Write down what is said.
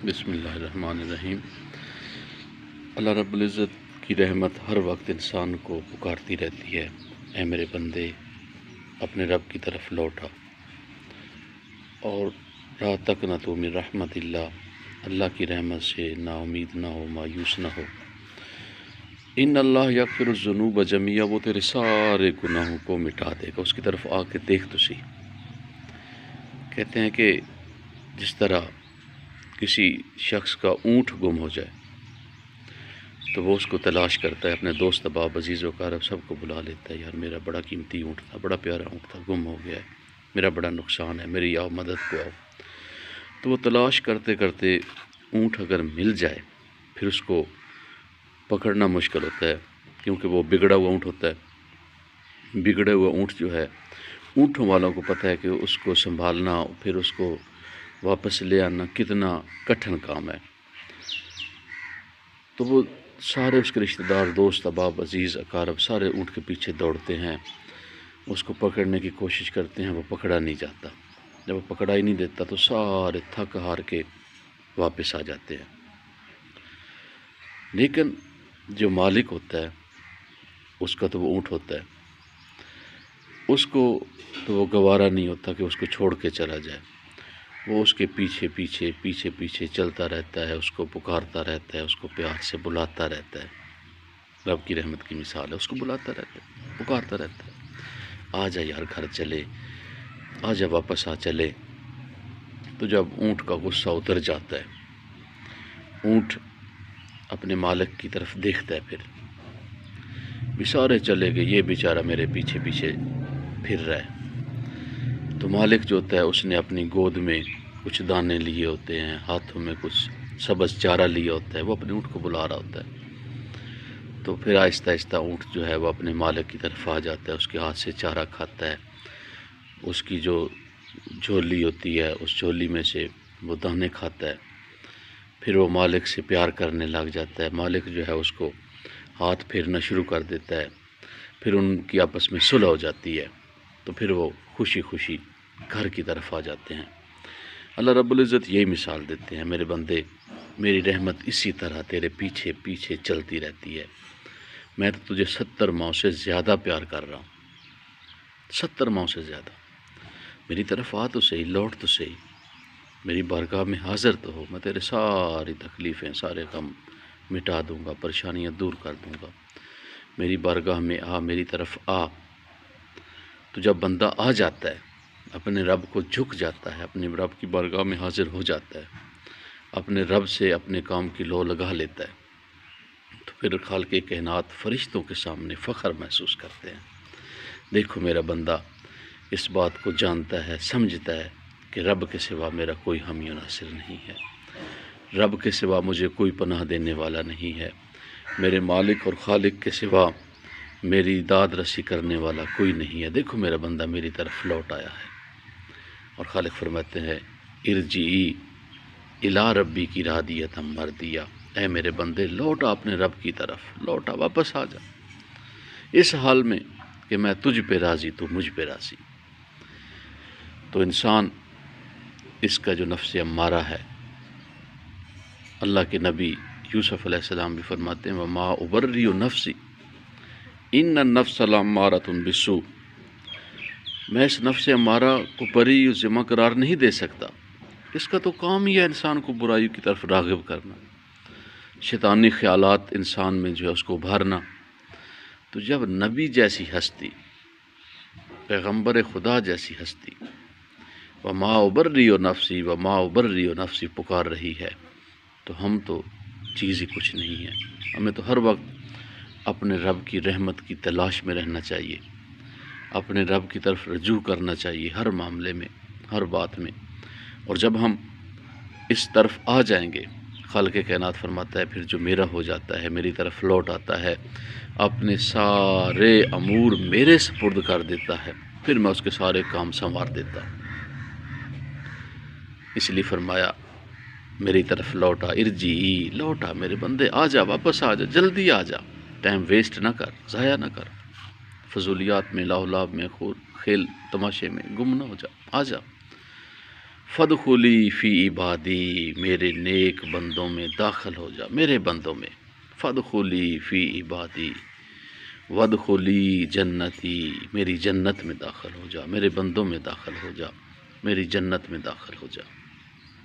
بسم اللہ الرحمن الرحیم۔ اللہ رب العزت کی رحمت ہر وقت انسان کو پکارتی رہتی ہے، اے میرے بندے اپنے رب کی طرف لوٹا اور لا تقنطوا من رحمت اللہ کی رحمت سے نا امید نہ ہو، مایوس نہ ہو۔ ان اللہ یغفر الذنوب جمیعا، وہ تیرے سارے گناہوں کو مٹا دے گا۔ اس کی طرف آ کے دیکھ تو سی۔ کہتے ہیں کہ جس طرح کسی شخص کا اونٹ گم ہو جائے تو وہ اس کو تلاش کرتا ہے، اپنے دوست احباب عزیز و اقارب سب کو بلا لیتا ہے، یار میرا بڑا قیمتی اونٹ تھا، بڑا پیارا اونٹ تھا، گم ہو گیا ہے، میرا بڑا نقصان ہے، میری آؤ مدد کو آؤ۔ تو وہ تلاش کرتے کرتے اونٹ اگر مل جائے پھر اس کو پکڑنا مشکل ہوتا ہے، کیونکہ وہ بگڑا ہوا اونٹ ہوتا ہے۔ بگڑے ہوا اونٹ جو ہے، اونٹوں والوں کو پتہ ہے کہ اس کو سنبھالنا پھر اس کو واپس لے آنا کتنا کٹھن کام ہے۔ تو وہ سارے اس کے رشتہ دار، دوست احباب عزیز اقارب سارے اونٹ کے پیچھے دوڑتے ہیں، اس کو پکڑنے کی کوشش کرتے ہیں، وہ پکڑا نہیں جاتا۔ جب وہ پکڑا ہی نہیں دیتا تو سارے تھک ہار کے واپس آ جاتے ہیں۔ لیکن جو مالک ہوتا ہے اس کا تو وہ اونٹ ہوتا ہے، اس کو تو وہ گوارا نہیں ہوتا کہ اس کو چھوڑ کے چلا جائے۔ وہ اس کے پیچھے پیچھے پیچھے پیچھے چلتا رہتا ہے، اس کو پکارتا رہتا ہے، اس کو پیار سے بلاتا رہتا ہے۔ رب کی رحمت کی مثال ہے، اس کو بلاتا رہتا ہے، پکارتا رہتا ہے، آ جا یار گھر چلے، آ جا واپس آ چلے۔ تو جب اونٹ کا غصہ اتر جاتا ہے، اونٹ اپنے مالک کی طرف دیکھتا ہے، پھر سارے چلے گئے، یہ بیچارہ میرے پیچھے پیچھے پھر رہا ہے۔ تو مالک جو ہوتا ہے اس نے اپنی گود میں کچھ دانے لیے ہوتے ہیں، ہاتھوں میں کچھ سبز چارہ لیا ہوتا ہے، وہ اپنے اونٹ کو بلا رہا ہوتا ہے۔ تو پھر آہستہ آہستہ اونٹ جو ہے وہ اپنے مالک کی طرف آ جاتا ہے، اس کے ہاتھ سے چارہ کھاتا ہے، اس کی جو جھولی ہوتی ہے اس جھولی میں سے وہ دانے کھاتا ہے۔ پھر وہ مالک سے پیار کرنے لگ جاتا ہے، مالک جو ہے اس کو ہاتھ پھیرنا شروع کر دیتا ہے، پھر ان کی آپس میں صلح ہو جاتی ہے، تو پھر وہ خوشی خوشی گھر کی طرف آ جاتے ہیں۔ اللہ رب العزت یہی مثال دیتے ہیں، میرے بندے میری رحمت اسی طرح تیرے پیچھے پیچھے چلتی رہتی ہے، میں تو تجھے 70 ماؤں سے زیادہ پیار کر رہا ہوں، 70 ماؤں سے زیادہ۔ میری طرف آ تو صحیح، لوٹ تو صحیح، میری بارگاہ میں حاضر تو ہو، میں تیرے ساری تکلیفیں سارے غم مٹا دوں گا، پریشانیاں دور کر دوں گا، میری بارگاہ میں آ، میری طرف آ۔ تو جب بندہ آ جاتا ہے، اپنے رب کو جھک جاتا ہے، اپنے رب کی بارگاہ میں حاضر ہو جاتا ہے، اپنے رب سے اپنے کام کی لو لگا لیتا ہے، تو پھر خالق کائنات فرشتوں کے سامنے فخر محسوس کرتے ہیں۔ دیکھو میرا بندہ اس بات کو جانتا ہے، سمجھتا ہے کہ رب کے سوا میرا کوئی حامی و ناصر نہیں ہے، رب کے سوا مجھے کوئی پناہ دینے والا نہیں ہے، میرے مالک اور خالق کے سوا میری داد رسی کرنے والا کوئی نہیں ہے۔ دیکھو میرا بندہ میری طرف لوٹ آیا ہے، اور خالق فرماتے ہیں ارجعی الی ربی کی راضیۃ مرضیہ، اے میرے بندے لوٹا اپنے رب کی طرف، لوٹا، واپس آ جا اس حال میں کہ میں تجھ پہ راضی، تو مجھ پہ راضی۔ تو انسان اس کا جو نفس امارہ ہے، اللہ کے نبی یوسف علیہ السلام بھی فرماتے ہیں وما ابرئ نفسی ان النفس لامارۃ بالسوء، میں اس نفس امارہ کو بری و ذمہ قرار نہیں دے سکتا، اس کا تو کام ہی ہے انسان کو برائی کی طرف راغب کرنا، شیطانی خیالات انسان میں جو ہے اس کو ابھارنا۔ تو جب نبی جیسی ہستی، پیغمبر خدا جیسی ہستی وما ابرئ نفسی وما ابرئ نفسی پکار رہی ہے، تو ہم تو چیز ہی کچھ نہیں ہے۔ ہمیں تو ہر وقت اپنے رب کی رحمت کی تلاش میں رہنا چاہیے، اپنے رب کی طرف رجوع کرنا چاہیے ہر معاملے میں، ہر بات میں۔ اور جب ہم اس طرف آ جائیں گے، خالق کائنات فرماتا ہے پھر جو میرا ہو جاتا ہے، میری طرف لوٹ آتا ہے، اپنے سارے امور میرے سپرد کر دیتا ہے، پھر میں اس کے سارے کام سنوار دیتا ہوں۔ اس لیے فرمایا میری طرف لوٹا، ارجعی، لوٹا میرے بندے، آ جا، واپس آ جا، جلدی آ جا، ٹائم ویسٹ نہ کر، ضائع نہ کر، فضولیات میں، لاو لاب میں، کھیل تماشے میں گم نہ ہو جا، آ جا۔ فدخلی فی عبادی، میرے نیک بندوں میں داخل ہو جا، میرے بندوں میں، فدخلی فی عبادی ودخلی جنتی، میری جنت میں داخل ہو جا، میرے بندوں میں داخل ہو جا، میری جنت میں داخل ہو جا۔